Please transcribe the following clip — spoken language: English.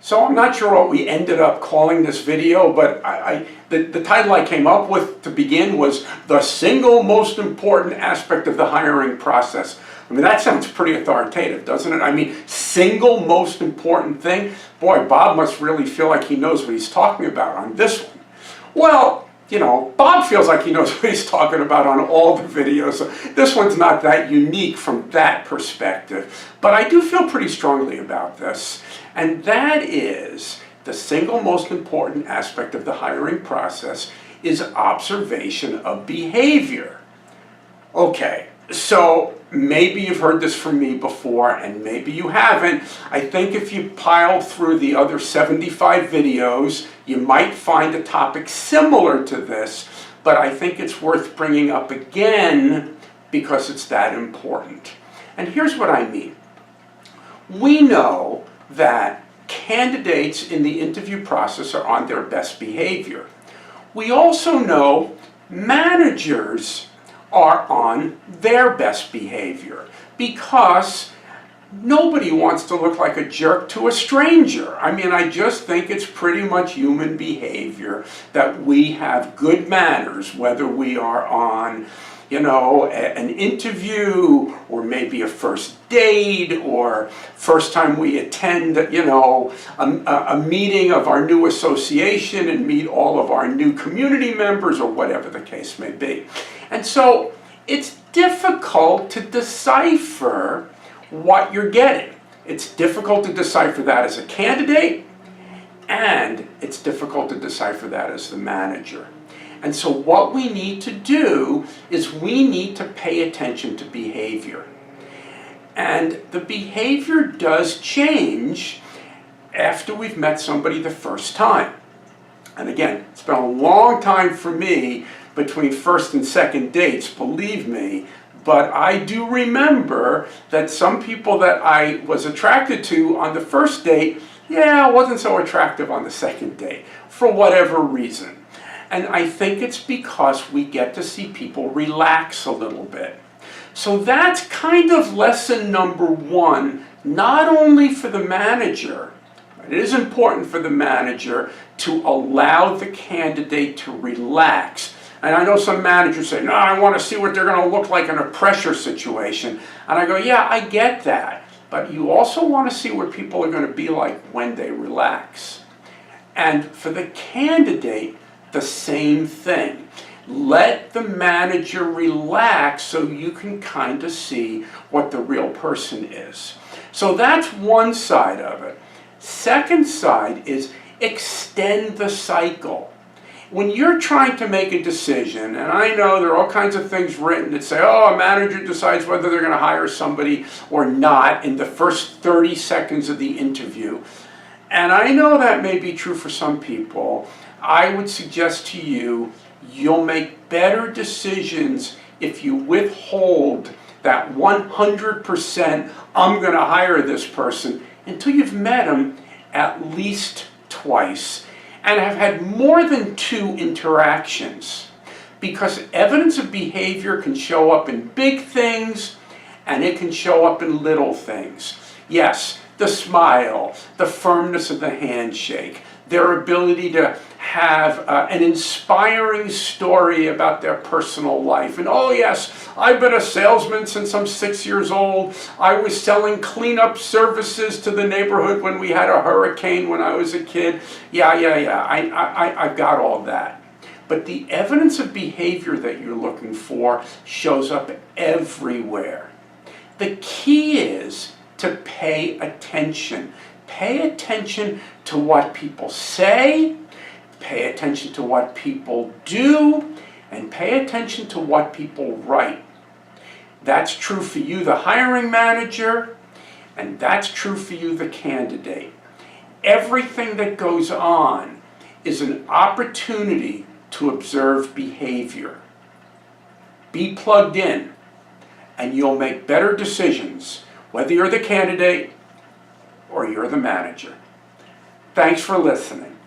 So I'm not sure what we ended up calling this video, but the title I came up with to begin was The Single Most Important Aspect of the Hiring Process. I mean, that sounds pretty authoritative, doesn't it? I mean, single most important thing? Boy, Bob must really feel like he knows what he's talking about on this one. Well, you know, Bob feels like he knows what he's talking about on all the videos. So this one's not that unique from that perspective. But I do feel pretty strongly about this. And that is the single most important aspect of the hiring process is observation of behavior. Okay, so maybe you've heard this from me before and maybe you haven't. I think if you pile through the other 75 videos, you might find a topic similar to this, but I think it's worth bringing up again because it's that important. And here's what I mean. We know that candidates in the interview process are on their best behavior. We also know managers are on their best behavior because nobody wants to look like a jerk to a stranger. I mean, I just think it's pretty much human behavior that we have good manners, whether we are on, you know, an interview or maybe a first date or first time we attend, you know, a meeting of our new association and meet all of our new community members or whatever the case may be. And so it's difficult to decipher what you're getting. It's difficult to decipher that as a candidate, and it's difficult to decipher that as the manager. And so what we need to do is we need to pay attention to behavior. And the behavior does change after we've met somebody the first time. And again, it's been a long time for me between first and second dates, believe me, but I do remember that some people that I was attracted to on the first date, yeah, wasn't so attractive on the second date, for whatever reason. And I think it's because we get to see people relax a little bit. So that's kind of lesson number one, not only for the manager. It is important for the manager to allow the candidate to relax. And I know some managers say, no, I want to see what they're going to look like in a pressure situation. And I go, yeah, I get that. But you also want to see what people are going to be like when they relax. And for the candidate, the same thing. Let the manager relax so you can kind of see what the real person is. So that's one side of it. Second side is extend the cycle. When you're trying to make a decision, and I know there are all kinds of things written that say, oh, a manager decides whether they're going to hire somebody or not in the first 30 seconds of the interview. And I know that may be true for some people. I would suggest to you, you'll make better decisions if you withhold that 100% I'm going to hire this person until you've met them at least twice and have had more than 2 interactions. Because evidence of behavior can show up in big things and it can show up in little things. Yes, the smile, the firmness of the handshake, their ability to have an inspiring story about their personal life. And oh yes, I've been a salesman since I'm 6 years old. I was selling cleanup services to the neighborhood when we had a hurricane when I was a kid. Yeah, I've got all that. But the evidence of behavior that you're looking for shows up everywhere. The key is to pay attention. Pay attention to what people say, pay attention to what people do, and pay attention to what people write. That's true for you, the hiring manager, and that's true for you, the candidate. Everything that goes on is an opportunity to observe behavior. Be plugged in, and you'll make better decisions, whether you're the candidate or you're the manager. Thanks for listening.